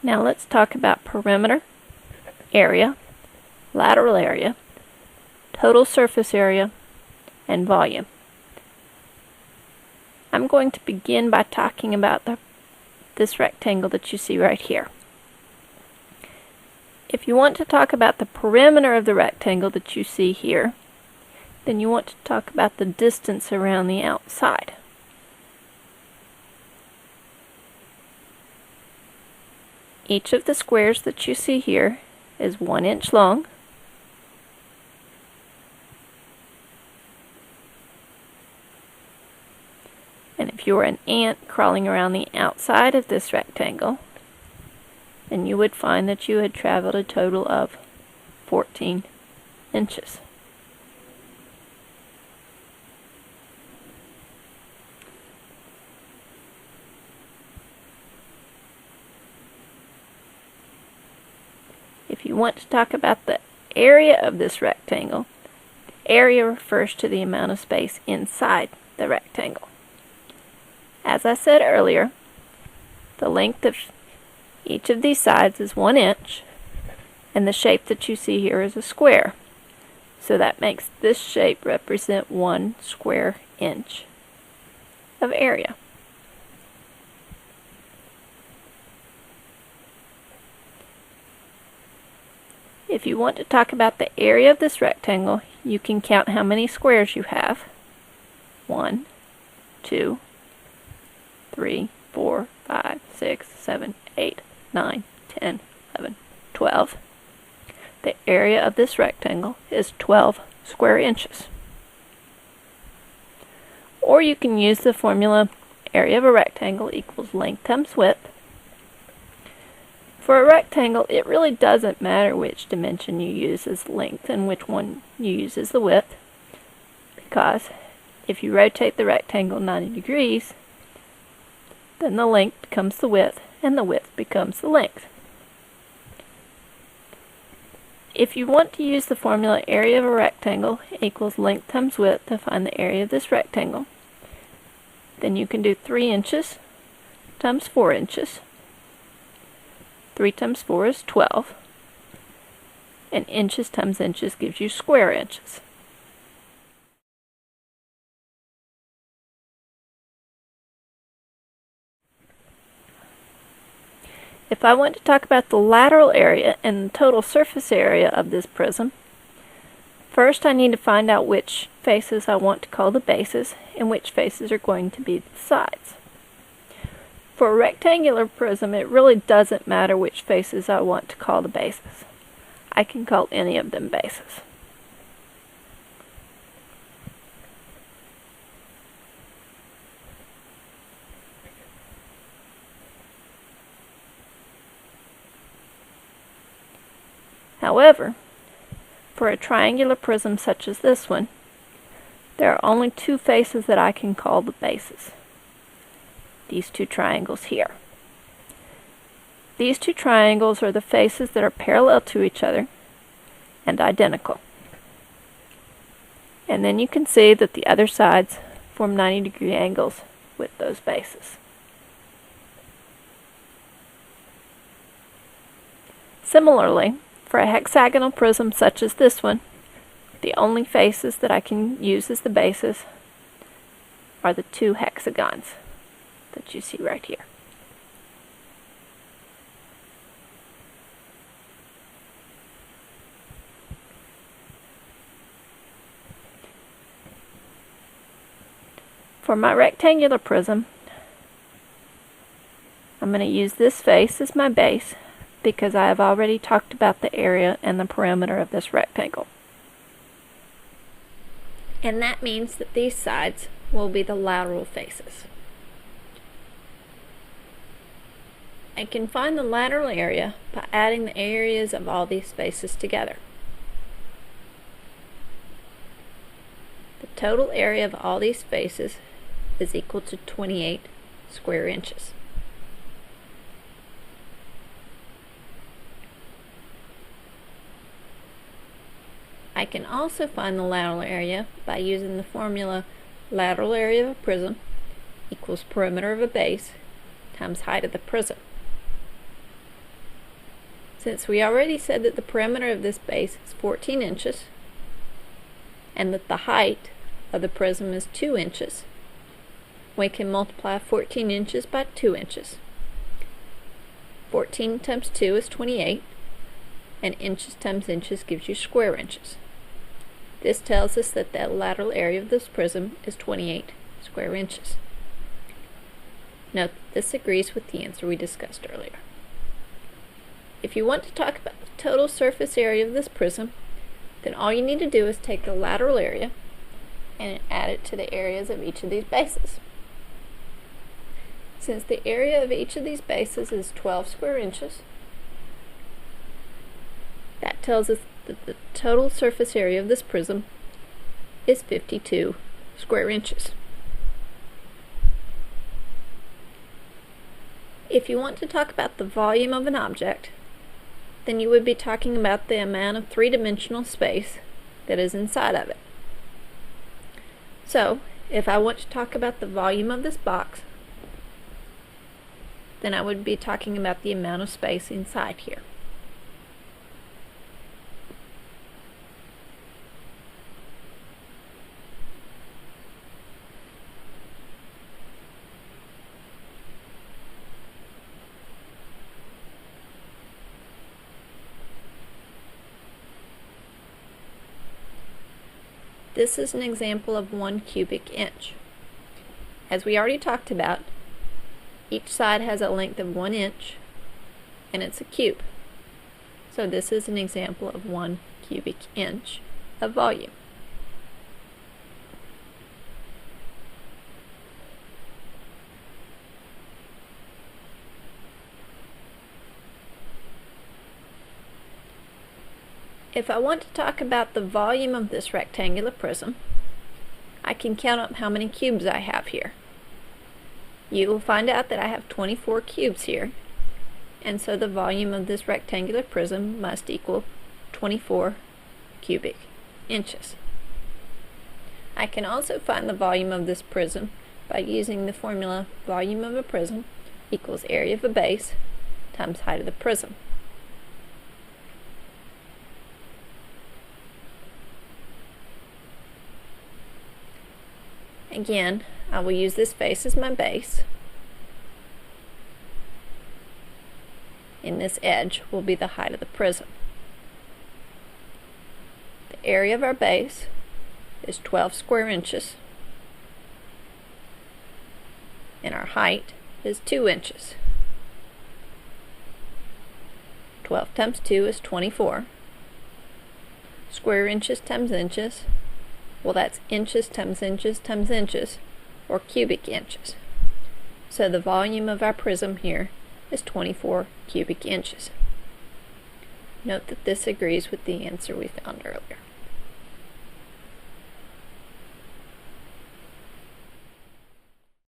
Now let's talk about perimeter, area, lateral area, total surface area, and volume. I'm going to begin by talking about this rectangle that you see right here. If you want to talk about the perimeter of the rectangle that you see here, then you want to talk about the distance around the outside. Each of the squares that you see here is 1 inch long. And if you were an ant crawling around the outside of this rectangle, then you would find that you had traveled a total of 14 inches. If you want to talk about the area of this rectangle, the area refers to the amount of space inside the rectangle. As I said earlier, the length of each of these sides is 1 inch, and the shape that you see here is a square. So that makes this shape represent 1 square inch of area. If you want to talk about the area of this rectangle, you can count how many squares you have. 1, 2, 3, 4, 5, 6, 7, 8, 9, 10, 11, 12. The area of this rectangle is 12 square inches. Or you can use the formula area of a rectangle equals length times width. For a rectangle, it really doesn't matter which dimension you use as length and which one you use as the width, because if you rotate the rectangle 90 degrees, then the length becomes the width and the width becomes the length. If you want to use the formula area of a rectangle equals length times width to find the area of this rectangle, then you can do 3 inches times 4 inches. 3 times 4 is 12, and inches times inches gives you square inches. If I want to talk about the lateral area and the total surface area of this prism, first I need to find out which faces I want to call the bases and which faces are going to be the sides. For a rectangular prism, it really doesn't matter which faces I want to call the bases. I can call any of them bases. However, for a triangular prism such as this one, there are only 2 faces that I can call the bases. These 2 triangles here. These 2 triangles are the faces that are parallel to each other and identical. And then you can see that the other sides form 90-degree angles with those bases. Similarly, for a hexagonal prism such as this one, the only faces that I can use as the bases are the 2 hexagons that you see right here. For my rectangular prism, I'm going to use this face as my base because I have already talked about the area and the perimeter of this rectangle. And that means that these sides will be the lateral faces. I can find the lateral area by adding the areas of all these faces together. The total area of all these faces is equal to 28 square inches. I can also find the lateral area by using the formula lateral area of a prism equals perimeter of a base times height of the prism. Since we already said that the perimeter of this base is 14 inches, and that the height of the prism is 2 inches, we can multiply 14 inches by 2 inches. 14 times 2 is 28, and inches times inches gives you square inches. This tells us that the lateral area of this prism is 28 square inches. Note that this agrees with the answer we discussed earlier. If you want to talk about the total surface area of this prism, then all you need to do is take the lateral area and add it to the areas of each of these bases. Since the area of each of these bases is 12 square inches, that tells us that the total surface area of this prism is 52 square inches. If you want to talk about the volume of an object, then you would be talking about the amount of three-dimensional space that is inside of it. So, if I want to talk about the volume of this box, then I would be talking about the amount of space inside here. This is an example of 1 cubic inch. As we already talked about, each side has a length of 1 inch, and it's a cube. So this is an example of 1 cubic inch of volume. If I want to talk about the volume of this rectangular prism, I can count up how many cubes I have here. You will find out that I have 24 cubes here, and so the volume of this rectangular prism must equal 24 cubic inches. I can also find the volume of this prism by using the formula volume of a prism equals area of a base times height of the prism. Again, I will use this face as my base, and this edge will be the height of the prism. The area of our base is 12 square inches, and our height is 2 inches. 12 times 2 is 24. Square inches times inches, well, that's inches times inches times inches, or cubic inches. So the volume of our prism here is 24 cubic inches. Note that this agrees with the answer we found earlier.